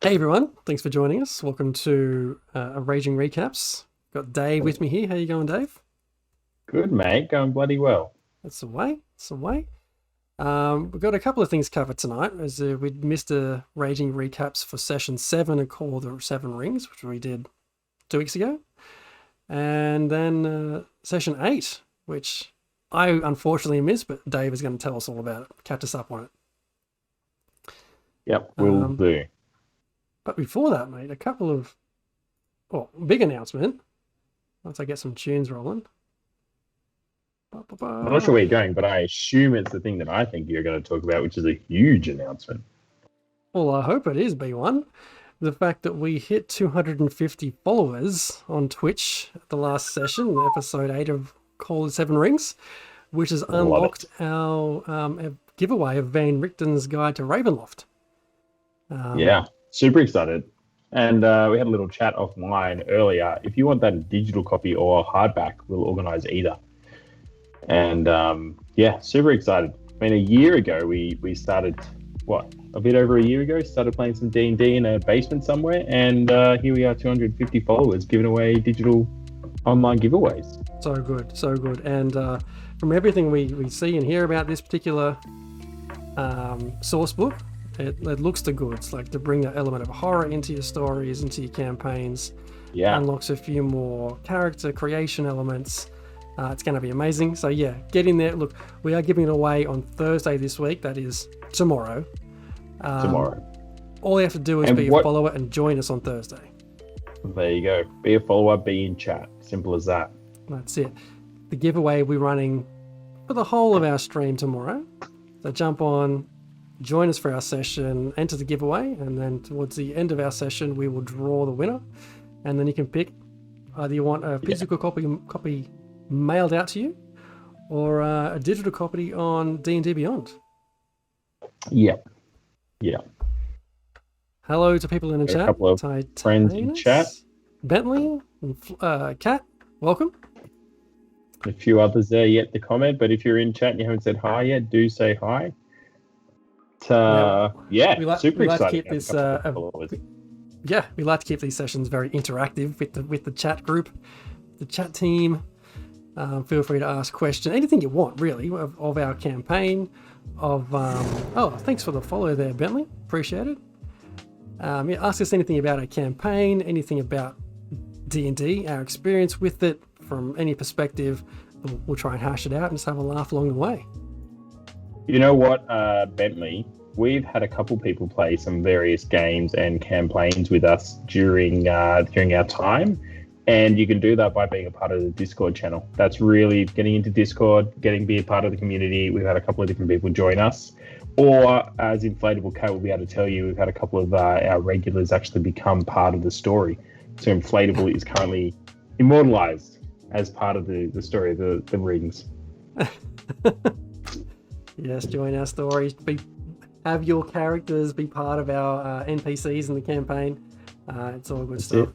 Hey everyone, thanks for joining us. Welcome to Raging Recaps. Got Dave with me here. How you going, Dave? Good, mate. Going bloody well. That's the way. That's the way. We've got a couple of things covered tonight, as we missed a Raging Recaps for session 7 called the Seven Rings, which we did 2 weeks ago, and then session 8, which I unfortunately missed, but Dave is going to tell us all about it. Catch us up on it. Yep, will Um, do. but before that, mate, a couple of big announcement. Once I get some tunes rolling. Ba, ba, I'm not sure ba. where you're going, but I assume it's the thing that I think you're going to talk about, which is a huge announcement. Well, I hope it is B1. The fact that we hit 250 followers on Twitch at the last session, episode 8 of Call the Seven Rings, which has Love unlocked it. our giveaway of Van Richten's Guide to Ravenloft. Yeah, super excited. And we had a little chat offline earlier. If you want that digital copy or hardback, we'll organize either. And yeah, super excited. I mean, a year ago, we started, what, a bit over a year ago, started playing some D&D in a basement somewhere. And here we are, 250 followers, giving away digital online giveaways. So good, so good. And from everything we see and hear about this particular source book, it looks the goods, like to bring that element of horror into your stories, into your campaigns. Yeah. Unlocks a few more character creation elements. It's going to be amazing. So yeah, get in there. Look, we are giving it away on Thursday this week. That is tomorrow. Tomorrow. All you have to do is And be a what? follower and join us on Thursday. There you go. Be a follower, be in chat. Simple as that. That's it. The giveaway we're running for the whole of our stream tomorrow. So jump on, join us for our session, enter the giveaway, and then towards the end of our session, we will draw the winner. And then you can pick either you want a physical copy mailed out to you, or a digital copy on D&D Beyond. Yep. Yeah. Hello to people in the Got a chat. couple of friends in chat. Bentley, and Kat, welcome. A few others there yet to comment, but if you're in chat and you haven't said hi yet, do say hi. Yeah, super we like to excited. keep this. We like to keep these sessions very interactive with the chat group, the chat team. Feel free to ask questions, anything you want, really, of our campaign. Thanks for the follow there, Bentley. Appreciate it. Ask us anything about our campaign, anything about D&D, our experience with it from any perspective. We'll try and hash it out and just have a laugh along the way. You know what, Bentley? We've had a couple people play some various games and campaigns with us during our time. And you can do that by being a part of the Discord channel. That's really getting into Discord, be a part of the community. We've had a couple of different people join us. Or, as Inflatable Cat will be able to tell you, we've had a couple of our regulars actually become part of the story. So Inflatable is currently immortalized as part of the story of the rings. Yes, join our stories. Have your characters be part of our NPCs in the campaign. It's all good stuff.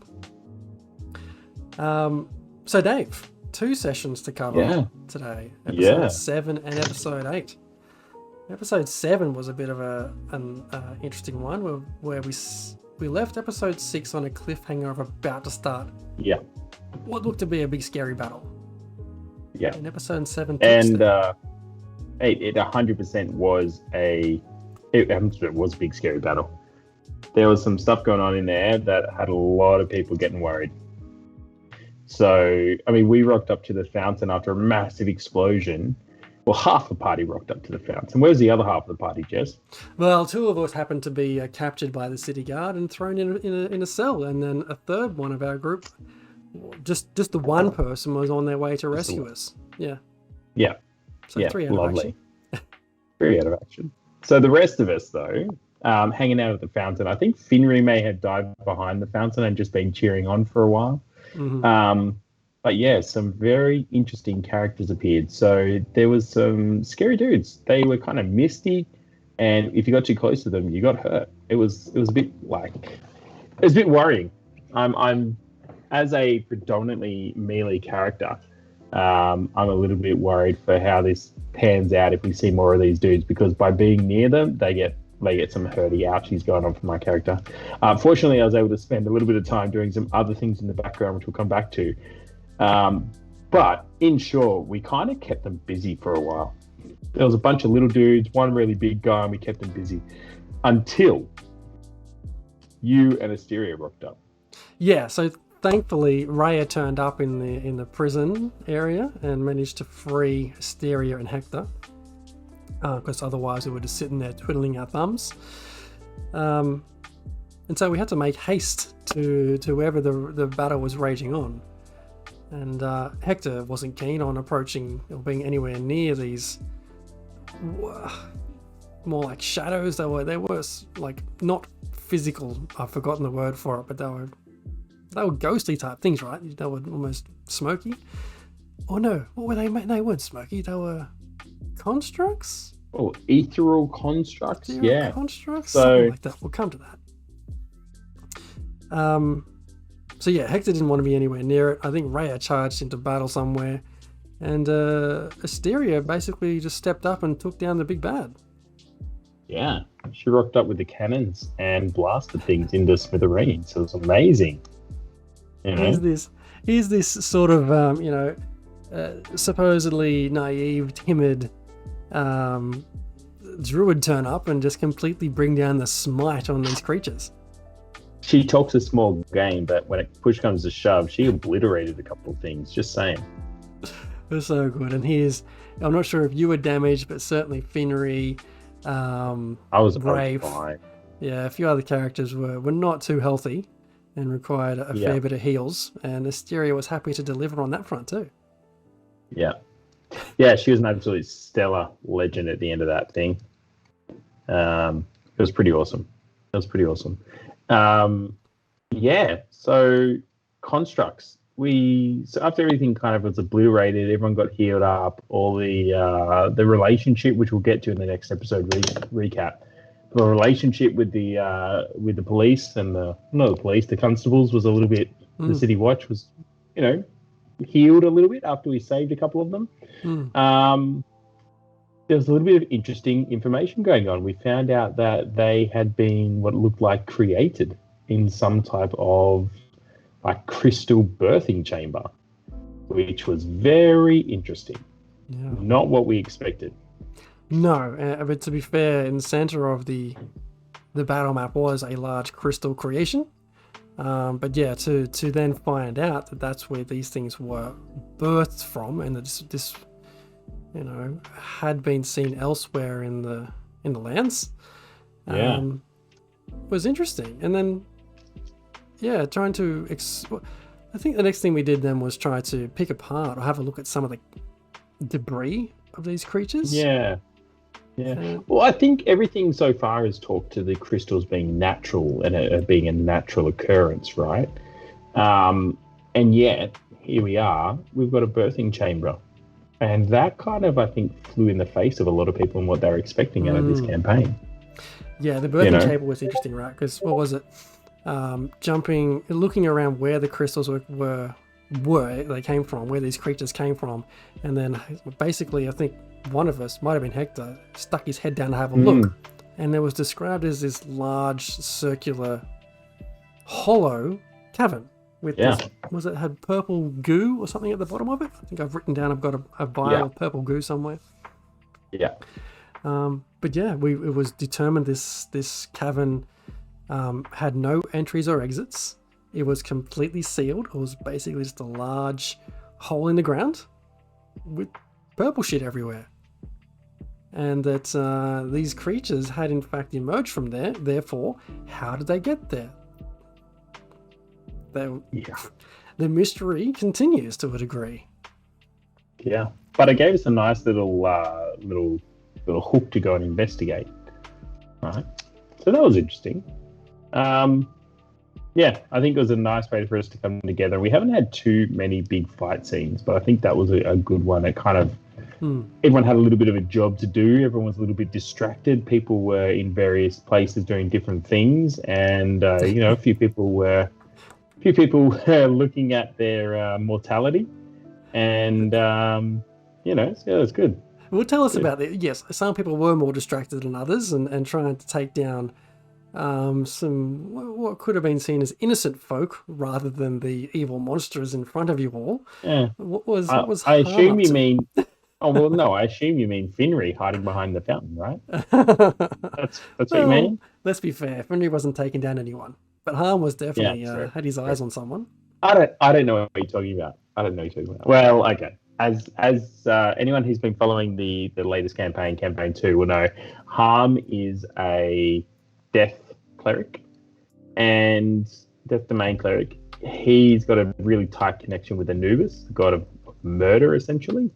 So Dave, 2 sessions to cover today. Episode 7 and episode 8. Episode 7 was a bit of an interesting one where we left episode 6 on a cliffhanger of about to start what looked to be a big scary battle. Yeah. And episode 7 and it 100% was it was a big scary battle. There was some stuff going on in there that had a lot of people getting worried. So, I mean, we rocked up to the fountain after a massive explosion. Well, half the party rocked up to the fountain. Where's the other half of the party, Jez? Well, 2 of us happened to be captured by the city guard and thrown in a cell, and then a third one of our group, just the one person, was on their way to rescue us. Yeah. Yeah. So 3 out of action. 3 out of action. So the rest of us, though, hanging out at the fountain. I think Finri may have dived behind the fountain and just been cheering on for a while. Mm-hmm. But yeah, some very interesting characters appeared. So there was some scary dudes. They were kind of misty, and if you got too close to them, you got hurt. It was a bit worrying. I'm as a predominantly melee character, I'm a little bit worried for how this pans out if we see more of these dudes, because by being near them, they get may get some hurdy ouchies going on for my character. Fortunately, I was able to spend a little bit of time doing some other things in the background, which we'll come back to. But in short, we kind of kept them busy for a while. There was a bunch of little dudes, one really big guy, and we kept them busy until you and Asteria rocked up. Yeah, so thankfully Raya turned up in the prison area and managed to free Asteria and Hector, because otherwise we were just sitting there twiddling our thumbs. And so we had to make haste to wherever the battle was raging on. And Hector wasn't keen on approaching or being anywhere near these more like shadows. They were like not physical. I've forgotten the word for it, but they were ghostly type things, right? They were almost smoky. Oh no, what were they? They weren't smoky. They were constructs. Oh, ethereal constructs. Constructs. So something like that. We'll come to that. So yeah, Hector didn't want to be anywhere near it. I think Raya charged into battle somewhere, and Asteria basically just stepped up and took down the big bad. Yeah, she rocked up with the cannons and blasted things into smithereens. So it was amazing. You know? Here's this sort of supposedly naive, timid druid turn up and just completely bring down the smite on these creatures. She talks a small game, but when push comes to shove, she obliterated a couple of things. Just saying. It was so good. And I'm not sure if you were damaged, but certainly Finnery, I was Brave. fine. Yeah, a few other characters were not too healthy and required a fair bit of heals. And Asteria was happy to deliver on that front too. Yeah. Yeah, she was an absolute stellar legend at the end of that thing. It was pretty awesome. So constructs. So after everything kind of was obliterated, everyone got healed up. All the relationship, which we'll get to in the next episode recap, the relationship with the police and the constables was a little bit. The city watch was, healed a little bit after we saved a couple of them. There was a little bit of interesting information going on. We found out that they had been what looked like created in some type of like crystal birthing chamber, which was very interesting. Yeah. Not what we expected. No, but to be fair, in the center of the battle map was a large crystal creation. But yeah, to then find out that that's where these things were birthed from, and that this had been seen elsewhere in the lands, was interesting. And then trying to I think the next thing we did then was try to pick apart or have a look at some of the debris of these creatures. Well, I think everything so far has talked to the crystals being natural and being a natural occurrence, right? And yet here we are, we've got a birthing chamber. And that kind of, I think, flew in the face of a lot of people and what they were expecting out of this campaign. Yeah, the birthing chamber was interesting, right? Because what was it? Looking around where the crystals were they came from, where these creatures came from. And then basically, I think one of us, might have been Hector, stuck his head down to have a look. And it was described as this large, circular, hollow cavern. With this, had purple goo or something at the bottom of it? I think I've written down, I've got a vial of purple goo somewhere. Yeah. But yeah, it was determined this cavern had no entries or exits. It was completely sealed. It was basically just a large hole in the ground with purple shit everywhere. And that these creatures had in fact emerged from there. Therefore, how did they get there? The mystery continues to a degree. Yeah, but it gave us a nice little hook to go and investigate. Right, so that was interesting. I think it was a nice way for us to come together. We haven't had too many big fight scenes, but I think that was a good one. It kind of everyone had a little bit of a job to do. Everyone was a little bit distracted. People were in various places doing different things, and a few people were looking at their mortality, and it was good. Well, tell us about it. Yes, some people were more distracted than others and trying to take down some what could have been seen as innocent folk rather than the evil monsters in front of you all. Yeah. What was I Harm assume up you to? mean. Oh well, no. I assume you mean Finry hiding behind the fountain, right? That's what you Well, mean. let's be fair. Finley wasn't taking down anyone, but Harm was Yeah, definitely true. had his eyes on someone. I don't know what you're talking about. I don't know what you're talking about. Well, okay. As anyone who's been following the latest campaign 2, will know, Harm is a death cleric, and death domain cleric. He's got a really tight connection with Anubis, the god of murder, essentially.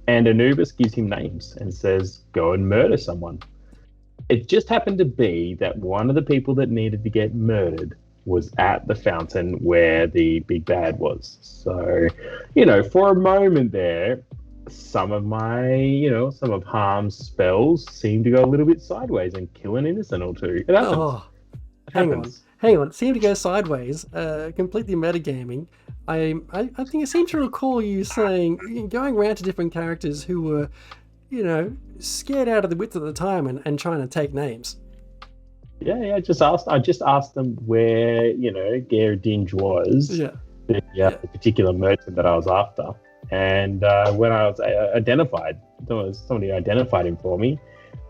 And Anubis gives him names and says, "Go and murder someone." It just happened to be that one of the people that needed to get murdered was at the fountain where the big bad was. So, for a moment there, some of Harm's spells seem to go a little bit sideways and kill an innocent or two. It happens. Oh, It hang happens. on. It seemed to go sideways. Completely metagaming. I think I seem to recall you saying, going around to different characters who were, scared out of the wits at the time and trying to take names. Yeah. I just asked them where Gare Dinge was. Yeah. The particular merchant that I was after, and when I was identified, there was somebody who identified him for me.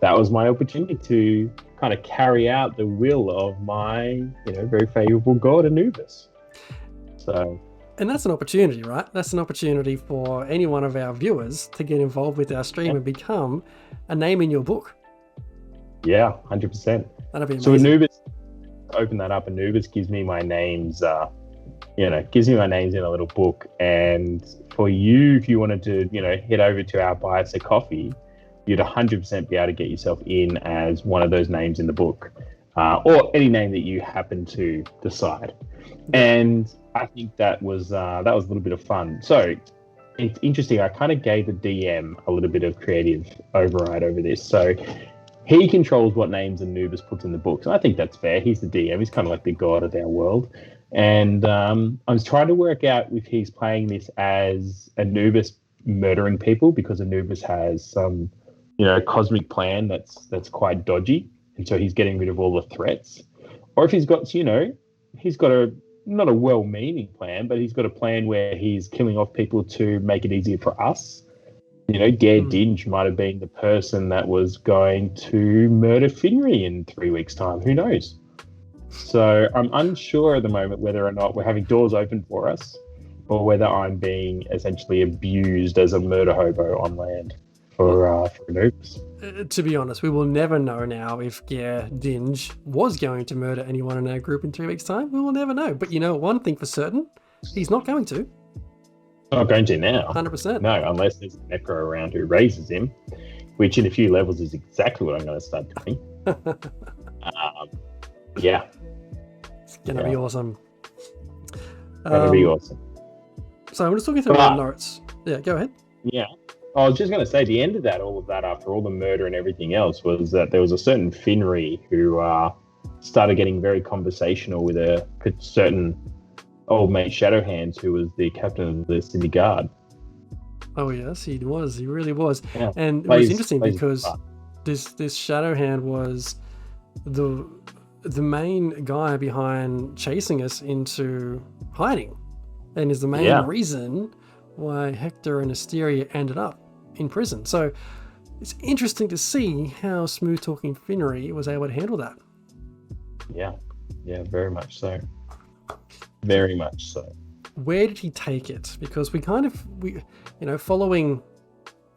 That was my opportunity to kind of carry out the will of my very favorable god Anubis. So. And that's an opportunity, right? That's an opportunity for any one of our viewers to get involved with our stream and become a name in your book. Yeah, 100%. That'd be amazing. So Anubis, open that up. Anubis gives me my names. Gives me my names in a little book. And for you, if you wanted to, head over to our Buy Us a Coffee, you'd 100% be able to get yourself in as one of those names in the book, or any name that you happen to decide. And I think that was a little bit of fun. So it's interesting. I kind of gave the DM a little bit of creative override over this. So he controls what names Anubis puts in the books. And I think that's fair. He's the DM. He's kind of like the god of our world. And I was trying to work out if he's playing this as Anubis murdering people because Anubis has some, cosmic plan that's quite dodgy. And so he's getting rid of all the threats. Or if he's got, he's got not a well-meaning plan, but he's got a plan where he's killing off people to make it easier for us. Gare Dinge might have been the person that was going to murder Finry in 3 weeks' time. Who knows? So I'm unsure at the moment whether or not we're having doors open for us or whether I'm being essentially abused as a murder hobo on land for Anubis. To be honest, we will never know now if Gare Dinge was going to murder anyone in our group in 3 weeks' time. We will never know. But one thing for certain, he's not going to. Not going to now. 100%. No, unless there's an necro around who raises him, which in a few levels is exactly what I'm going to start doing. Yeah. It's going to be awesome. Going to be awesome. So I'm just looking through my notes. Yeah, go ahead. Yeah. I was just going to say the end of all of that, after all the murder and everything else, was that there was a certain Finry who started getting very conversational with a certain old mate Shadowhands, who was the captain of the City Guard. Oh yes, he was. He really was. Yeah. And it was interesting because this Shadowhand was the main guy behind chasing us into hiding, and is the main reason why Hector and Asteria ended up in prison. So it's interesting to see how smooth talking Finry was able to handle that. Yeah, very much so. Very much so. Where did he take it? Because we following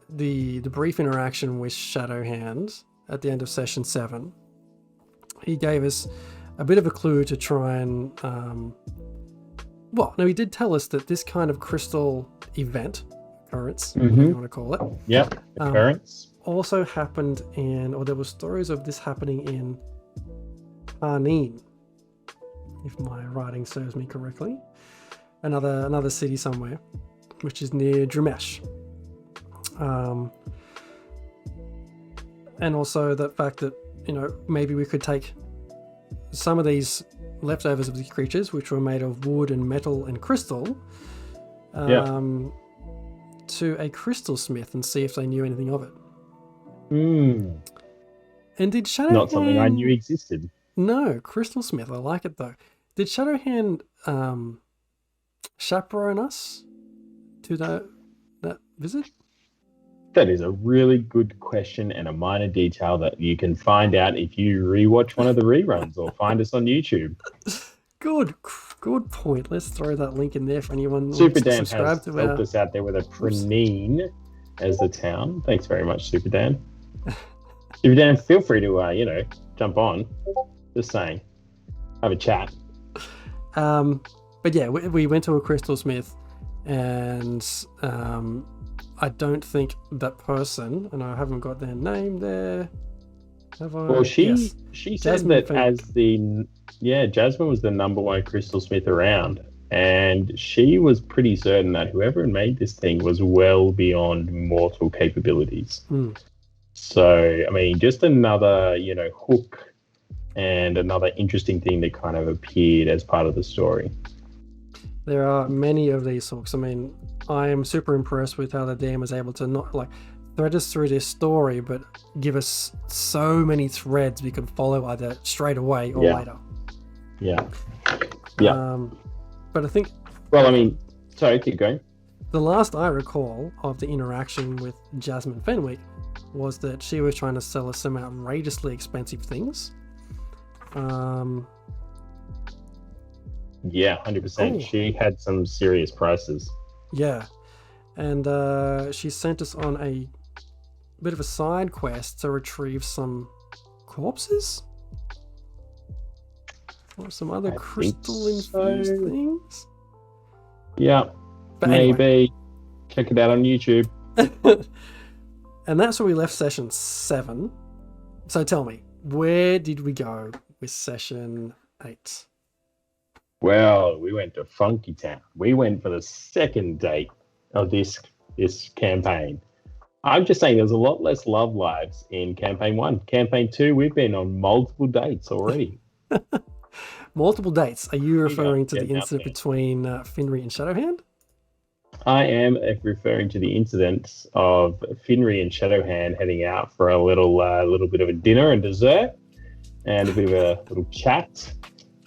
the brief interaction with Shadowhand at the end of session 7, he gave us a bit of a clue to try and he did tell us that this kind of crystal occurrence, whatever you want to call it. Yeah, occurrence. Also happened there were stories of this happening in Arneen, if my writing serves me correctly. Another city somewhere, which is near Drumesh. And also the fact that, maybe we could take some of these leftovers of these creatures, which were made of wood and metal and crystal, to a crystal smith and see if they knew anything of it. Hmm. And did Shadowhand... Not something I knew existed. No, crystal smith. I like it though. Did Shadowhand chaperone us to that visit? That is a really good question and a minor detail that you can find out if you rewatch one of the reruns or find us on YouTube. Good point. Let's throw that link in there for anyone who Super wants to Dan subscribe has to helped us out there with a Prenine as the town. Thanks very much, Super Dan. Super Dan, feel free to jump on. Just saying, have a chat. But yeah, we went to a crystal smith, and I don't think that person, and I haven't got their name there. Have I? Well, she Yes. said Jasmine that as Jasmine was the number one crystal smith around, and she was pretty certain that whoever made this thing was well beyond mortal capabilities. So, I mean, just another, hook and another interesting thing that kind of appeared as part of the story. There are many of these hooks. I mean, I am super impressed with how the DM was able to not thread us through this story, but give us so many threads we can follow either straight away or later. Yeah. But I think... Well, I mean, sorry, keep going. The last I recall of the interaction with Jasmine Fenwick was that she was trying to sell us some outrageously expensive things. Yeah, 100%. She had some serious prices. Yeah. And she sent us on a bit of a side quest to retrieve some corpses? Or some other crystal-infused things? Yeah, but maybe. Anyway. Check it out on YouTube. And that's where we left session 7. So tell me, where did we go with session 8? Well, we went to Funky Town. We went for the second date of this campaign. I'm just saying there's a lot less love lives in campaign 1. Campaign 2, we've been on multiple dates already. Multiple dates? Are you referring to the incident between Finri and Shadowhand? I am referring to the incident of Finri and Shadowhand heading out for a little bit of a dinner and dessert and a bit of a little chat.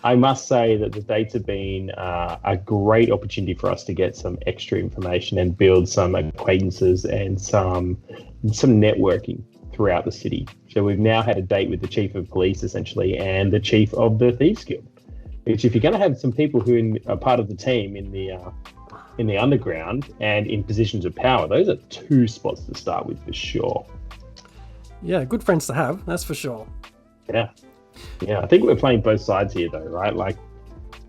I must say that the dates have been a great opportunity for us to get some extra information and build some acquaintances and some networking throughout the city. So we've now had a date with the chief of police, essentially, and the chief of the Thieves Guild. Which, if you're going to have some people who are part of the team in the underground and in positions of power, those are 2 spots to start with for sure. Yeah, good friends to have, that's for sure. Yeah, I think we're playing both sides here, though, right? Like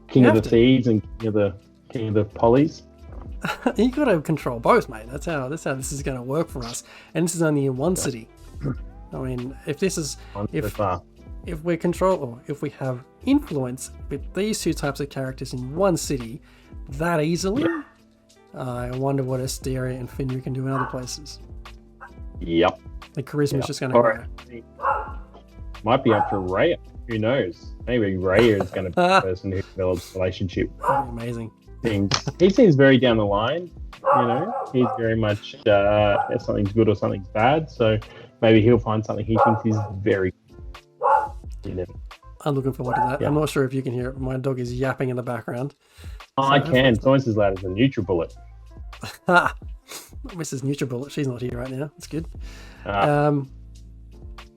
King of the Thieves and King of the Pollies. You got to control both, mate. That's how this is going to work for us. And this is only in one city. I mean, if we control, or if we have influence with these 2 types of characters in one city that easily, I wonder what Asteria and Finri can do in other places. Yep. The charisma is just going to go. Might be up for Raya. Who knows? Maybe Raya is going to be the person who develops a relationship. That'd be amazing. He seems very down the line. He's very much if something's good or something's bad. So maybe he'll find something he thinks is very good. I'm looking forward to that. Yeah. I'm not sure if you can hear it, but my dog is yapping in the background. Oh, so I can. It's almost as loud as a NutriBullet. Mrs. NutriBullet, she's not here right now. That's good.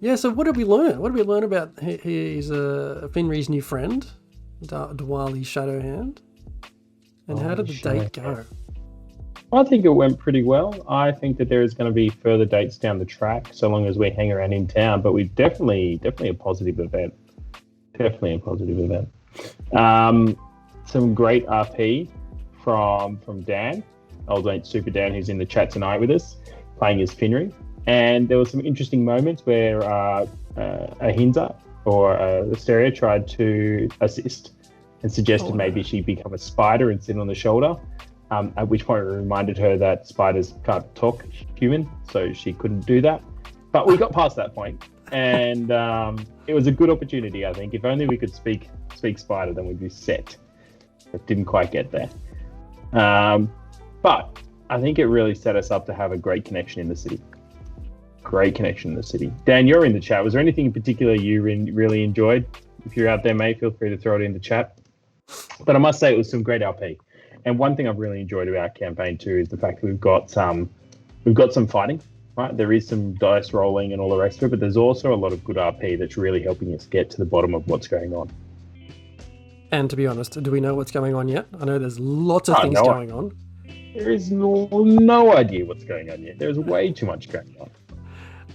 Yeah, so what did we learn? What did we learn about he's Finri's new friend, Dwali Shadowhand? And how did the date go? I think it went pretty well. I think that there is going to be further dates down the track, so long as we hang around in town. But we definitely a positive event. Definitely a positive event. Some great RP from Dan, old mate Super Dan, who's in the chat tonight with us, playing as Finri. And there were some interesting moments where Ahinza or Asteria tried to assist and suggested maybe she become a spider and sit on the shoulder. At which point we reminded her that spiders can't talk human, so she couldn't do that. But we got past that point, and it was a good opportunity, I think. If only we could speak spider, then we'd be set. But didn't quite get there. But I think it really set us up to have a great connection in the city. Great connection in the city. Dan, you're in the chat. Was there anything in particular you really enjoyed? If you're out there, mate, feel free to throw it in the chat. But I must say it was some great LP. And one thing I've really enjoyed about campaign 2 is the fact that we've got some fighting, right? There is some dice rolling and all the rest of it, but there's also a lot of good RP that's really helping us get to the bottom of what's going on. And to be honest, do we know what's going on yet? I know there's lots of things going on. There is no idea what's going on yet. There's way too much going on.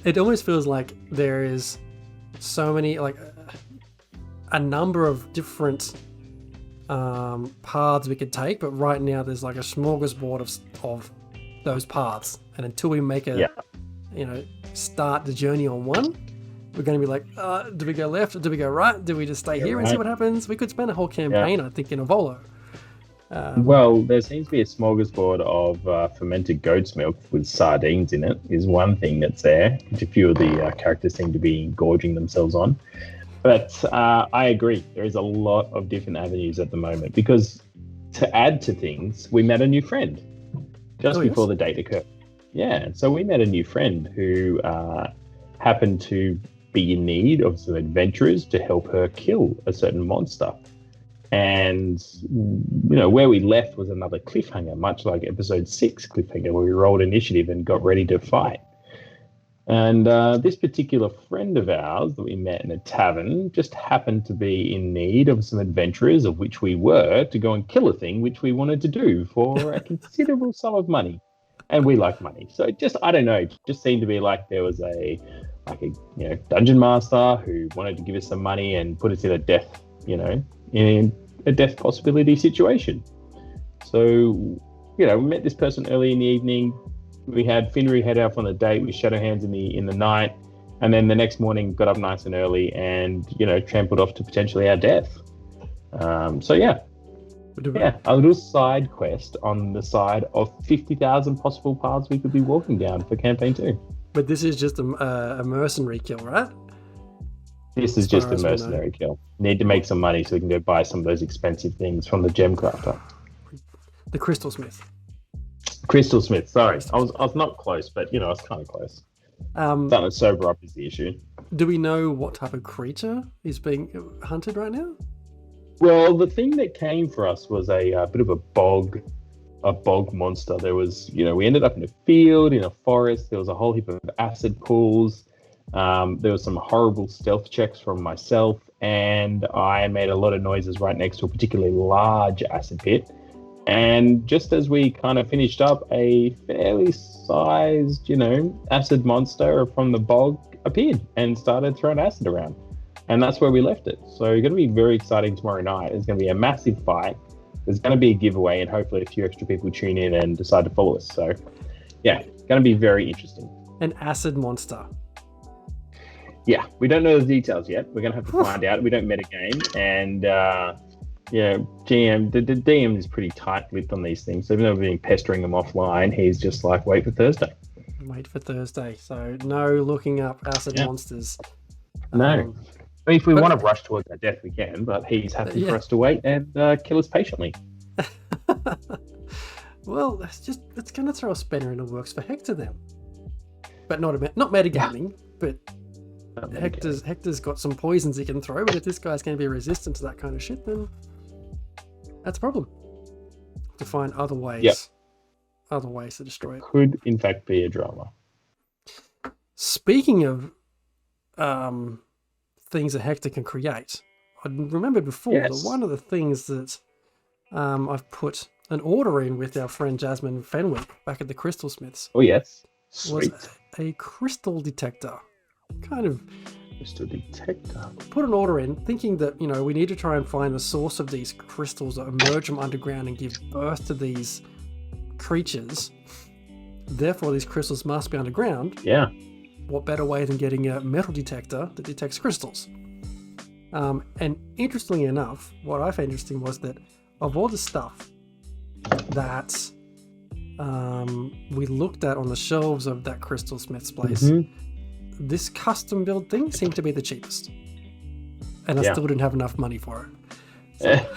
It almost feels like there is so many, like a number of different paths we could take, but right now there's like a smorgasbord of those paths. And until we make start the journey on one, we're going to be like, do we go left or do we go right? Do we just stay here and see what happens? We could spend a whole campaign, I think, in a Volo. Well, there seems to be a smorgasbord of fermented goat's milk with sardines in it is one thing that's there, which a few of the characters seem to be gorging themselves on. But I agree. There is a lot of different avenues at the moment because to add to things, we met a new friend just before the date occurred. Yeah, so we met a new friend who happened to be in need of some adventurers to help her kill a certain monster. And, where we left was another cliffhanger, much like episode 6 cliffhanger, where we rolled initiative and got ready to fight. And this particular friend of ours that we met in a tavern just happened to be in need of some adventurers, of which we were, to go and kill a thing which we wanted to do for a considerable sum of money. And we like money. So it just seemed to be like there was a dungeon master who wanted to give us some money and put us in a death, in a death possibility situation. So, we met this person early in the evening. We had Finnery head out on a date with Shadow Hands in the night, and then the next morning got up nice and early and trampled off to potentially our death. A little side quest on the side of 50,000 possible paths we could be walking down for campaign 2. But this is just a mercenary kill, right? This is just a mercenary kill. Need to make some money so we can go buy some of those expensive things from the gem crafter. The Crystal Smith. Sorry. I was not close, but I was kind of close. Starting to sober up is the issue. Do we know what type of creature is being hunted right now? Well, the thing that came for us was a bit of a bog monster. There was, we ended up in a field, in a forest. There was a whole heap of acid pools. There was some horrible stealth checks from myself, and I made a lot of noises right next to a particularly large acid pit. And just as we kind of finished up, a fairly sized, acid monster from the bog appeared and started throwing acid around. And that's where we left it. So it's going to be very exciting tomorrow night. It's going to be a massive fight. There's going to be a giveaway, and hopefully a few extra people tune in and decide to follow us. So, yeah, going to be very interesting. An acid monster. Yeah, we don't know the details yet. We're going to have to find out. We don't metagame, and GM, the DM is pretty tight-lipped on these things. So even though we've been pestering him offline, he's just like, wait for Thursday. So no looking up acid monsters. No. If we want to rush towards our death, we can, but he's happy for us to wait and kill us patiently. Well, it's going to throw a spanner in the works for Hector then. But not metagaming, but Hector's got some poisons he can throw, but if this guy's going to be resistant to that kind of shit, then that's a problem. To find other ways to destroy it. Could, in fact, be a drama. Speaking of things that Hector can create, I remembered before that one of the things that I've put an order in with our friend Jasmine Fenwick back at the Crystal Smiths. Oh, yes. Sweet. Was a crystal detector. Kind of crystal detector. Put an order in thinking that, we need to try and find the source of these crystals that emerge from underground and give birth to these creatures. Therefore, these crystals must be underground. Yeah. What better way than getting a metal detector that detects crystals? And interestingly enough, what I found interesting was that of all the stuff that we looked at on the shelves of that Crystal Smith's place, this custom build thing seemed to be the cheapest. And I still didn't have enough money for it.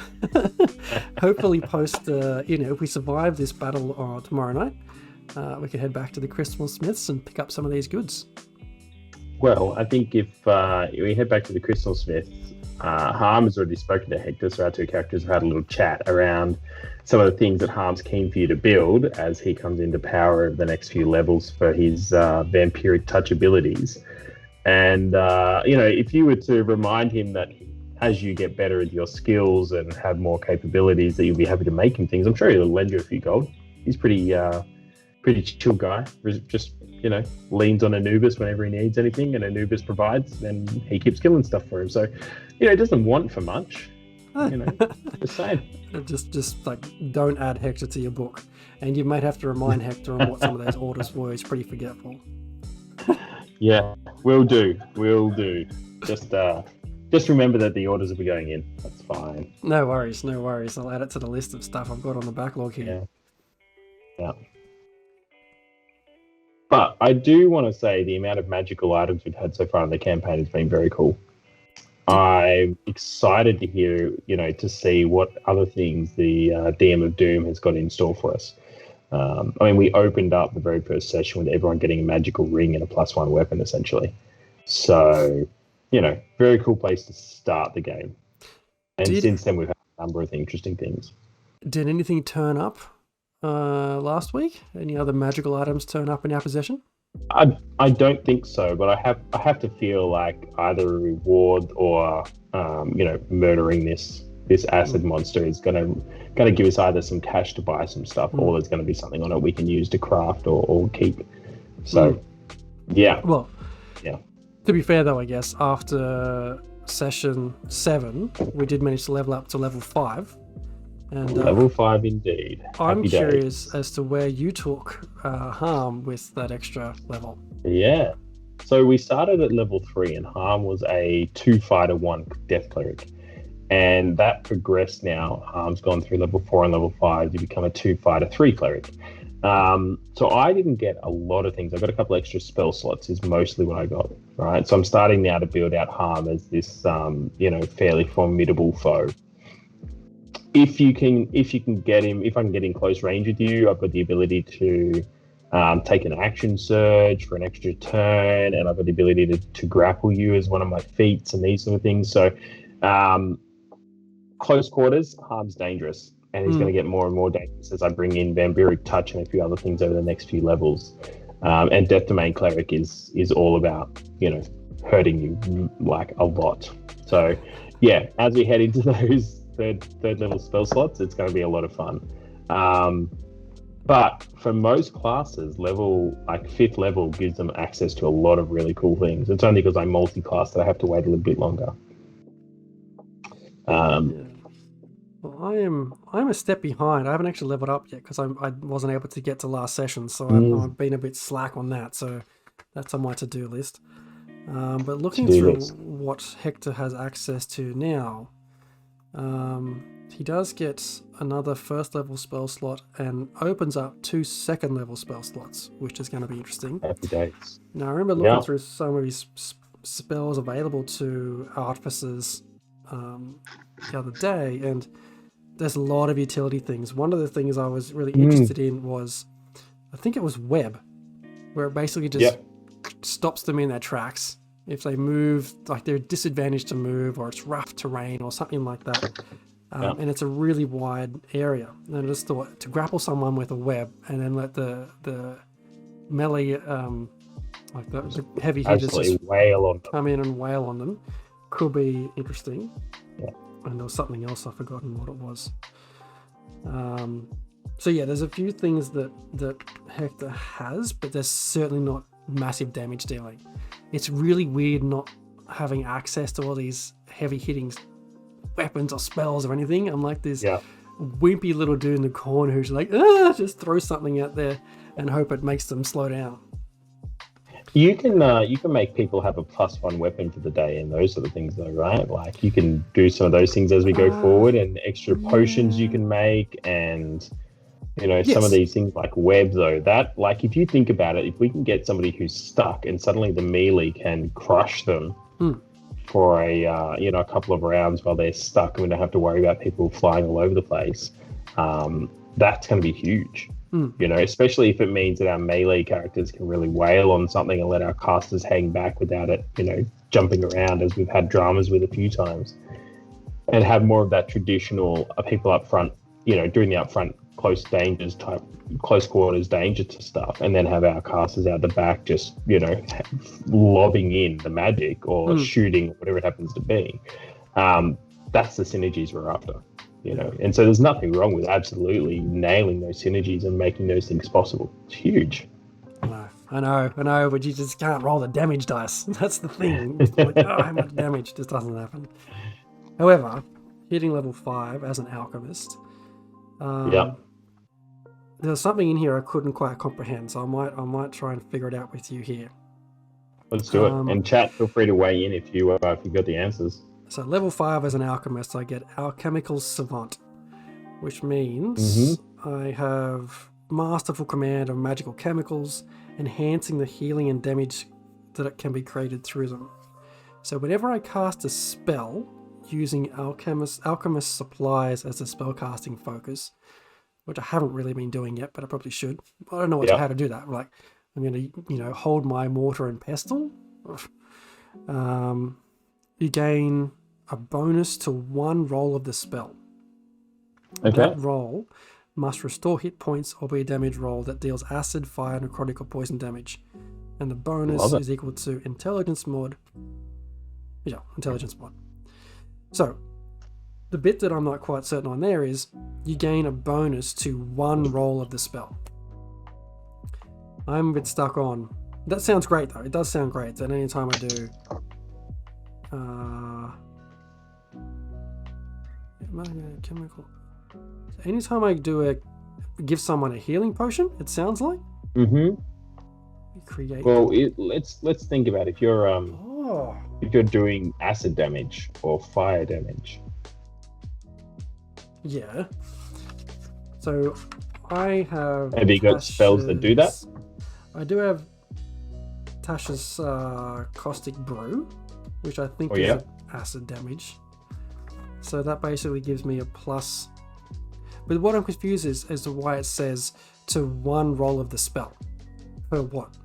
So hopefully post, if we survive this battle tomorrow night, we can head back to the Crystal Smiths and pick up some of these goods. Well, I think if we head back to the Crystal Smiths, Harm has already spoken to Hector, so our two characters have had a little chat around some of the things that Harm's keen for you to build as he comes into power over the next few levels for his vampiric touch abilities. And, if you were to remind him that as you get better at your skills and have more capabilities, that you'll be happy to make him things, I'm sure he'll lend you a few gold. He's pretty chill guy. Just, leans on Anubis whenever he needs anything, and Anubis provides, and he keeps killing stuff for him. So, it doesn't want for much. Just saying. Just like, don't add Hector to your book. And you might have to remind Hector on what some of those orders were. He's pretty forgetful. Yeah, will do. Just remember that the orders will be going in. That's fine. No worries. I'll add it to the list of stuff I've got on the backlog here. Yeah. But I do want to say the amount of magical items we've had so far in the campaign has been very cool. I'm excited to hear, to see what other things the DM of Doom has got in store for us. We opened up the very first session with everyone getting a magical ring and a +1 weapon, essentially. So, very cool place to start the game. And since then, we've had a number of interesting things. Did anything turn up last week? Any other magical items turn up in our possession? I don't think so, but I have to feel like either a reward or murdering this acid monster is gonna give us either some cash to buy some stuff, or there's gonna be something on it we can use to craft or keep. So yeah. Well, yeah. To be fair though, I guess after session 7 we did manage to level up to level 5. And, level 5 indeed. I'm curious as to where you took Harm with that extra level. Yeah. So we started at level 3 and Harm was a 2 fighter 1 death cleric. And that progressed now. Harm's gone through level 4 and level 5 to become a 2 fighter 3 cleric. So I didn't get a lot of things. I got a couple extra spell slots is mostly what I got. Right. So I'm starting now to build out Harm as this fairly formidable foe. If you can get him, if I can get in close range with you, I've got the ability to take an action surge for an extra turn, and I've got the ability to grapple you as one of my feats and these sort of things. So close quarters, Harm's dangerous, and he's going to get more and more dangerous as I bring in Vampiric Touch and a few other things over the next few levels. And Death Domain Cleric is all about, hurting you like a lot. So yeah, as we head into those third level spell slots, it's going to be a lot of fun. But for most classes, level like 5th level gives them access to a lot of really cool things. It's only because I'm multi-class that I have to wait a little bit longer. Well, I'm a step behind. I haven't actually leveled up yet because I wasn't able to get to last session, so I've been a bit slack on that. So that's on my to-do list. But looking through what Hector has access to now, he does get another 1st level spell slot and opens up 2 2nd level spell slots, which is going to be interesting. Happy days. Now I remember looking through some of his spells available to artificers the other day, and there's a lot of utility things. One of the things I was really interested in was, I think it was Web, where it basically just stops them in their tracks. If they move, like they're disadvantaged to move, or it's rough terrain or something like that. And it's a really wide area. And I just thought to grapple someone with a web and then let the melee, like the heavy hitters just come in and wail on them could be interesting. Yeah. And there was something else, I've forgotten what it was. So yeah, there's a few things that Hector has, but there's certainly not massive damage dealing. It's really weird not having access to all these heavy hitting weapons or spells or anything. I'm like this wimpy little dude in the corner who's like, just throw something out there and hope it makes them slow down. You can make people have a +1 weapon for the day and those sort of things though, right? Like you can do some of those things as we go forward, and extra potions you can make, and some of these things like web though, that like if you think about it, if we can get somebody who's stuck and suddenly the melee can crush them for a couple of rounds while they're stuck and we don't have to worry about people flying all over the place, that's going to be huge. Especially if it means that our melee characters can really wail on something and let our casters hang back without it, jumping around as we've had dramas with a few times, and have more of that traditional people up front, doing the upfront close quarters danger to stuff, and then have our casters out the back just, lobbing in the magic or shooting, whatever it happens to be. That's the synergies we're after. And so there's nothing wrong with absolutely nailing those synergies and making those things possible. It's huge. I know, but you just can't roll the damage dice. That's the thing. It's like, how much damage? Just doesn't happen. However, hitting level 5 as an alchemist, there's something in here I couldn't quite comprehend, so I might try and figure it out with you here. Let's do it. And chat, feel free to weigh in if you got the answers. So level 5 as an alchemist, I get Alchemical Savant, which means I have masterful command of magical chemicals, enhancing the healing and damage that it can be created through them. So whenever I cast a spell using alchemist supplies as a spellcasting focus, which I haven't really been doing yet, but I probably should. I don't know how to do that. Like, I'm going to, hold my mortar and pestle. You gain a bonus to one roll of the spell. Okay. That roll must restore hit points or be a damage roll that deals acid, fire, necrotic, or poison damage. And the bonus is equal to intelligence mod. Yeah, intelligence mod. So, the bit that I'm not quite certain on there is you gain a bonus to one roll of the spell. I'm a bit stuck on. That sounds great though. It does sound great. That any time I do chemical. Anytime I do give someone a healing potion, it sounds like. Create. Well, let's think about it. If you're doing acid damage or fire damage. Yeah. So I have. Have you got spells that do that? I do have Tasha's Caustic Brew, which I think is acid damage. So that basically gives me a plus. But what I'm confused is as to why it says to one roll of the spell. For what?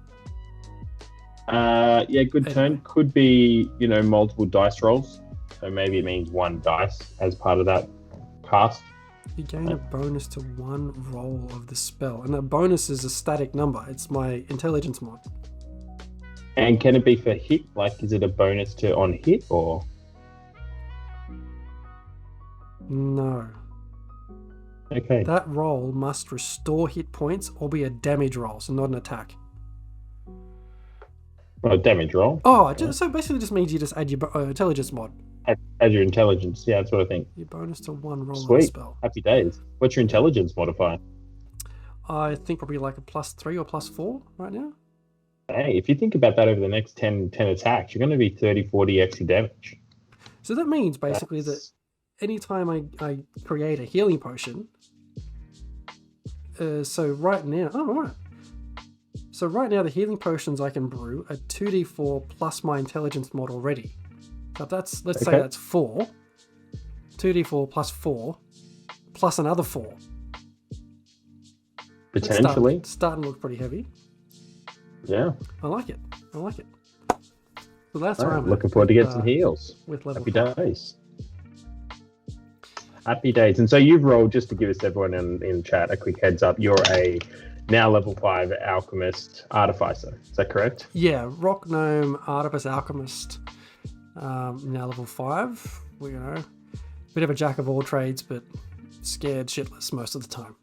Good turn. Could be, multiple dice rolls. So maybe it means one dice as part of that cast. You gain a bonus to one roll of the spell. And that bonus is a static number. It's my intelligence mod. And can it be for hit? Like, is it a bonus on hit or? No. Okay. That roll must restore hit points or be a damage roll, so not an attack. Well, a damage roll. Oh, so basically just means you just add your intelligence mod. Add your intelligence. Yeah, that's what I think. Your bonus to one roll of the spell. Happy days. What's your intelligence modifier? I think probably like a +3 or +4 right now. Hey, if you think about that over the next 10 attacks, you're going to be 30-40 extra damage. So that means basically that anytime I create a healing potion, so right now the healing potions I can brew are 2d4 plus my intelligence mod already. So let's say that's 4. 2d4 plus 4 plus another 4. Potentially. It's starting to look pretty heavy. Yeah. I like it. So that's where I'm looking forward to get some heals. With level Happy 5. days. Happy days. And so you've rolled, just to give us everyone in chat a quick heads up, you're a now level 5 alchemist artificer. Is that correct? Yeah, rock gnome artifice alchemist. Now level 5. Bit of a jack of all trades, but scared shitless most of the time.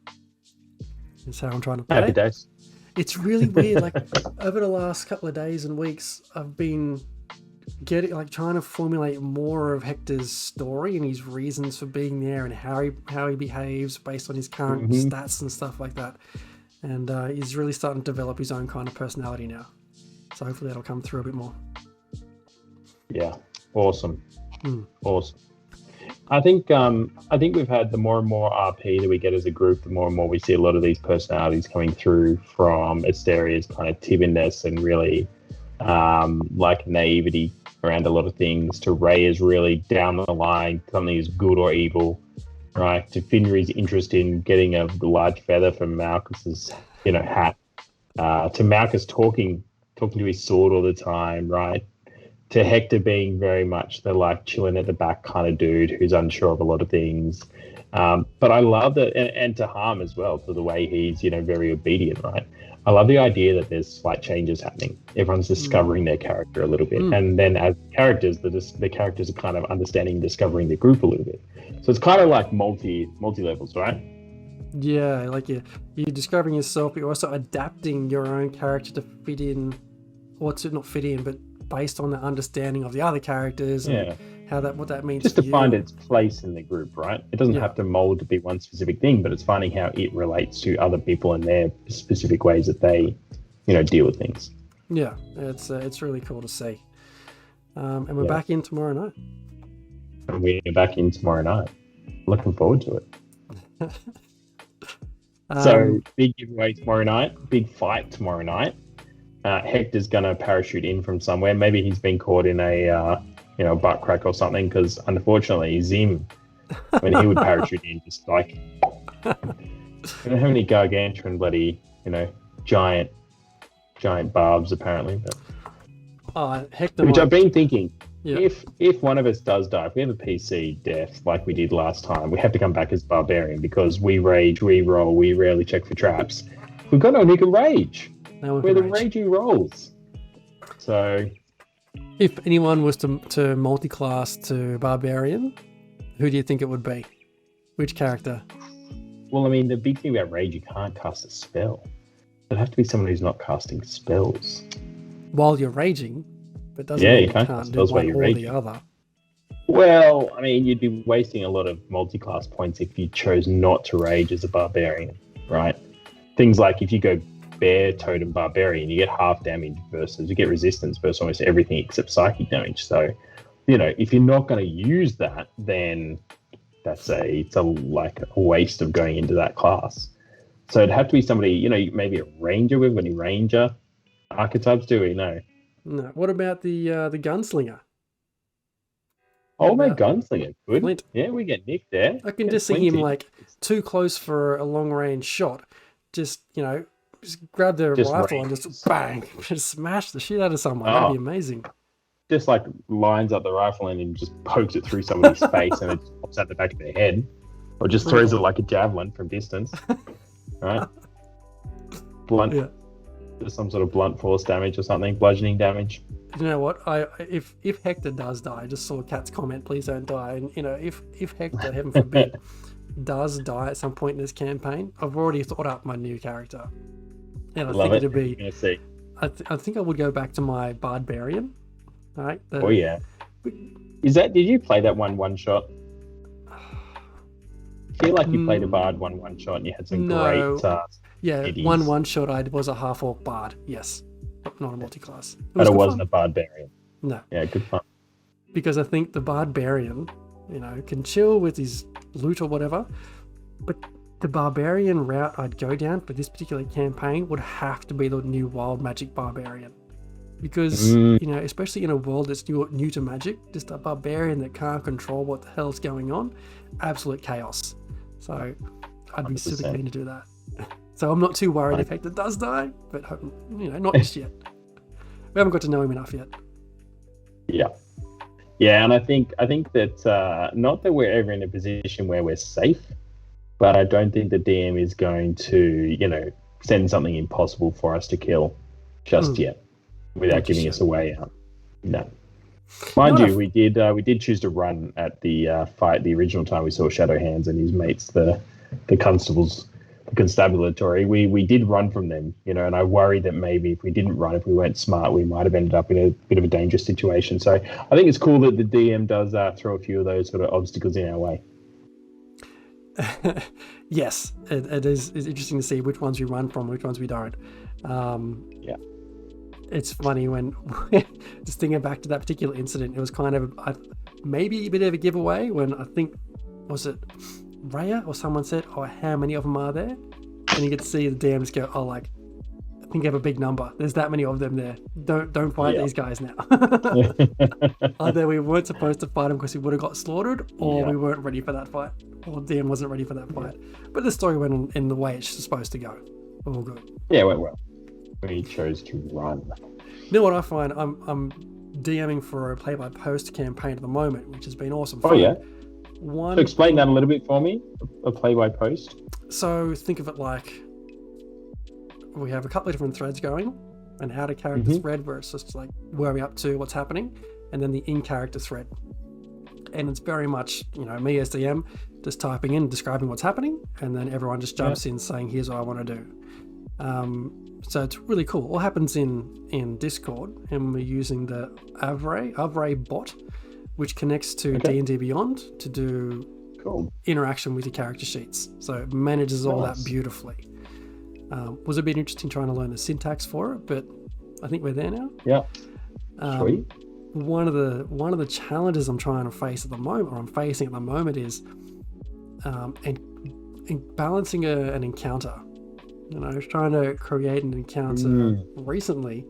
That's how I'm trying to play. Happy days. It's really weird. Like over the last couple of days and weeks, I've been trying to formulate more of Hector's story and his reasons for being there and how he behaves based on his current stats and stuff like that. And he's really starting to develop his own kind of personality now. So hopefully that'll come through a bit more. Yeah, awesome. Awesome. I think we've had the more and more RP that we get as a group, the more and more we see a lot of these personalities coming through from Asteria's kind of timidness and really naivety around a lot of things, to Ray is really down the line, something is good or evil, right? To Finry's interest in getting a large feather from Malchus's, hat. To Malchus talking to his sword all the time, right? To Hector being very much the chilling at the back kind of dude who's unsure of a lot of things. But I love that, and to Harm as well, for the way he's, very obedient, right? I love the idea that there's slight changes happening. Everyone's discovering their character a little bit. And then as characters, the characters are kind of understanding, discovering the group a little bit. So it's kind of like multi-levels, right? Yeah, like you're discovering yourself, but you're also adapting your own character to fit in, or to not fit in, but based on the understanding of the other characters and what that means just to to find its place in the group, right? It doesn't have to mold to be one specific thing, but it's finding how it relates to other people and their specific ways that they deal with things. Yeah, it's really cool to see. And we're back in tomorrow night. And we're back in tomorrow night. Looking forward to it. So big giveaway tomorrow night, big fight tomorrow night. Hector's gonna parachute in from somewhere. Maybe he's been caught in a butt crack or something, because unfortunately Zim, when he would parachute in, just like how many gargantuan bloody giant barbs apparently. But, Hector, which I've been thinking, if one of us does die, if we have a PC death like we did last time, we have to come back as barbarian, because we rage, we roll, we rarely check for traps. We've got no one who can rage. We're the raging rolls. So if anyone was to multi-class to barbarian, who do you think it would be? Which character? Well, I mean, the big thing about rage, you can't cast a spell. It'd have to be someone who's not casting spells while you're raging, but doesn't mean you can't do one or the other. Well, I mean, you'd be wasting a lot of multi-class points if you chose not to rage as a barbarian, right? Things like if you go bear totem barbarian, you get half damage versus you get resistance versus almost everything except psychic damage. So, if you're not going to use that, then it's a waste of going into that class. So it'd have to be somebody, maybe a ranger. With any ranger archetypes, do we? No. What about the gunslinger? Oh, my gunslinger, good. Flint. Yeah, we get Nick there. I can just see him too close for a long range shot. Just grab the rifle and just bang, just smash the shit out of someone. That'd be amazing. Just lines up the rifle and just pokes it through somebody's face and it pops out the back of their head, or just throws it like a javelin from distance. Right? Blunt. Yeah. Just some sort of blunt force damage or something, bludgeoning damage. You know what? If Hector does die, I just saw Kat's comment, please don't die. And if Hector, heaven forbid, does die at some point in this campaign, I've already thought up my new character. And I think it'd be. I think I would go back to my Barbarian. Right? Yeah. Did you play that one shot? I feel like you played a bard one shot and you had some great. One shot. I was a half orc bard. Yes, not a multi-class. But it wasn't a barbarian. No. Yeah, good fun. Because I think the barbarian, can chill with his loot or whatever, but the barbarian route I'd go down for this particular campaign would have to be the new wild magic barbarian. Because, especially in a world that's new to magic, just a barbarian that can't control what the hell's going on, absolute chaos. So I'd be super keen to do that. So I'm not too worried if Hector does die, but not just yet. We haven't got to know him enough yet. Yeah, and I think that not that we're ever in a position where we're safe, but I don't think the DM is going to, send something impossible for us to kill just yet, without giving us a way out. No. Mind you, we did choose to run at the fight the original time we saw Shadowhands and his mates, the constables, the constabulatory. We did run from them, and I worry that maybe if we didn't run, if we weren't smart, we might have ended up in a bit of a dangerous situation. So I think it's cool that the DM does throw a few of those sort of obstacles in our way. Yes, it is interesting to see which ones we run from, which ones we don't. It's funny when just thinking back to that particular incident, it was kind of maybe a bit of a giveaway when I think, was it Raya or someone said, how many of them are there? And you get to see the DM just go, think of a big number. There's that many of them there. Don't fight these guys now. Either we weren't supposed to fight them because we would have got slaughtered, or we weren't ready for that fight, or DM wasn't ready for that fight. But the story went in the way it's supposed to go. All good. Yeah, it went well. We chose to run. You know what I find? I'm DMing for a play-by-post campaign at the moment, which has been awesome fun. Oh yeah. So explain that a little bit for me. A play-by-post. So think of it like we have a couple of different threads going, an out-of-character thread where it's just like where are we up to, what's happening, and then the in-character thread. And it's very much, me as DM just typing in, describing what's happening, and then everyone just jumps in saying, here's what I want to do. So it's really cool. All happens in Discord, and we're using the Avray bot, which connects to D&D Beyond to do interaction with your character sheets. So it manages all that beautifully. Was a bit interesting trying to learn the syntax for it, but I think we're there now. Yeah. Sweet. One of the challenges I'm trying to face at the moment, or I'm facing at the moment, is in balancing an encounter. I was trying to create an encounter recently.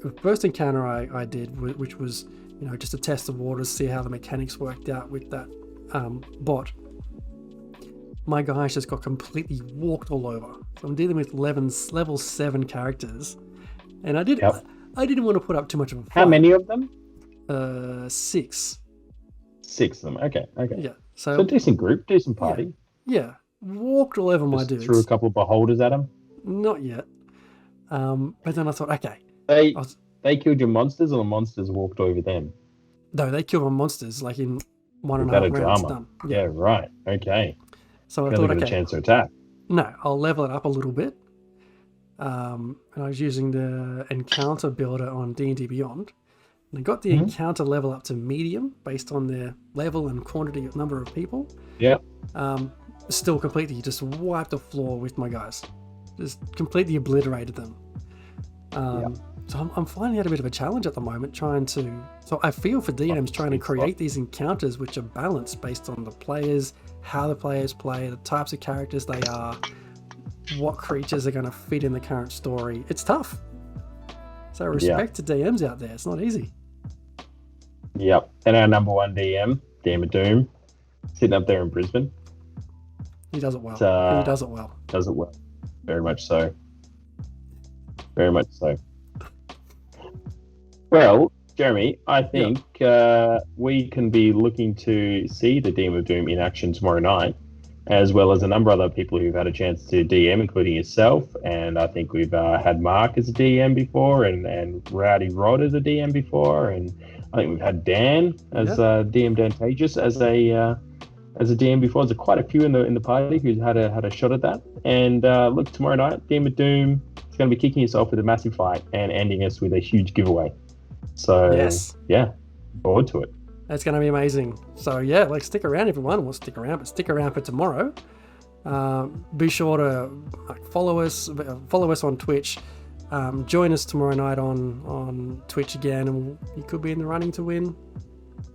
The first encounter I did, which was just a test of waters, see how the mechanics worked out with that bot. My guys just got completely walked all over. So I'm dealing with level 7 characters, and I didn't want to put up too much of a fight. How many of them? 6. 6 of them. Okay. Yeah. So decent group, decent party. Yeah. Walked all over my dudes. Threw a couple of beholders at them. Not yet. But then I thought, okay. They killed your monsters, or the monsters walked over them? No, they killed my monsters like in 1.5 rounds done. Yeah, right. Okay. So I thought, a chance to attack. No, I'll level it up a little bit. And I was using the encounter builder on D&D Beyond. And I got the encounter level up to medium based on their level and quantity of number of people. Yeah. Still completely just wiped the floor with my guys. Just completely obliterated them. So I'm finding out a bit of a challenge at the moment so I feel for DMs trying to create these encounters which are balanced based on the players, how the players play, the types of characters they are, what creatures are going to fit in the current story. It's tough. So respect to DMs out there. It's not easy. Yep. And our number one DM of Doom, sitting up there in Brisbane. He does it well. He does it well. Does it well. Very much so. Very much so. Well, Jeremy, I think we can be looking to see the DM of Doom in action tomorrow night, as well as a number of other people who've had a chance to DM, including yourself. And I think we've had Mark as a DM before, and Rowdy Rod as a DM before, and I think we've had Dan as DM Dantageous as a DM before. There's quite a few in the party who's had a shot at that. And look, tomorrow night, DM of Doom is going to be kicking us off with a massive fight and ending us with a huge giveaway. So yeah, forward to it. That's going to be amazing. So yeah, stick around, everyone. We'll stick around, but stick around for tomorrow. Be sure to follow us on Twitch. Join us tomorrow night on Twitch again, and you could be in the running to win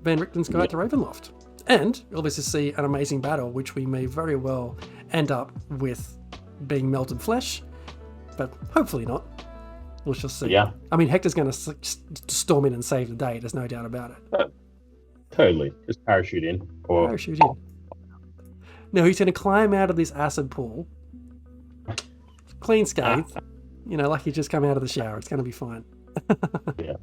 Van Richten's Guide to Ravenloft. And you'll obviously see an amazing battle, which we may very well end up with being melted flesh, but hopefully not. We shall see. Yeah. I mean, Hector's going to storm in and save the day. There's no doubt about it. Totally. Just parachute in. Parachute in. No, he's going to climb out of this acid pool, clean scathed, like he just come out of the shower. It's going to be fine. Yeah.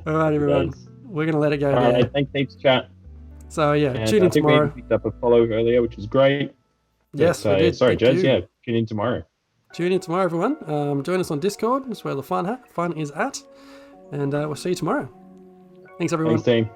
All right, everyone. We're going to let it go there. All right, thanks, chat. So, yeah, and tune in tomorrow. We picked up a follow earlier, which is great. Yes, we did. Sorry, Jez. Yeah, tune in tomorrow. Tune in tomorrow, everyone. Join us on Discord. That's where the fun is at. And we'll see you tomorrow. Thanks, everyone. Thanks, team.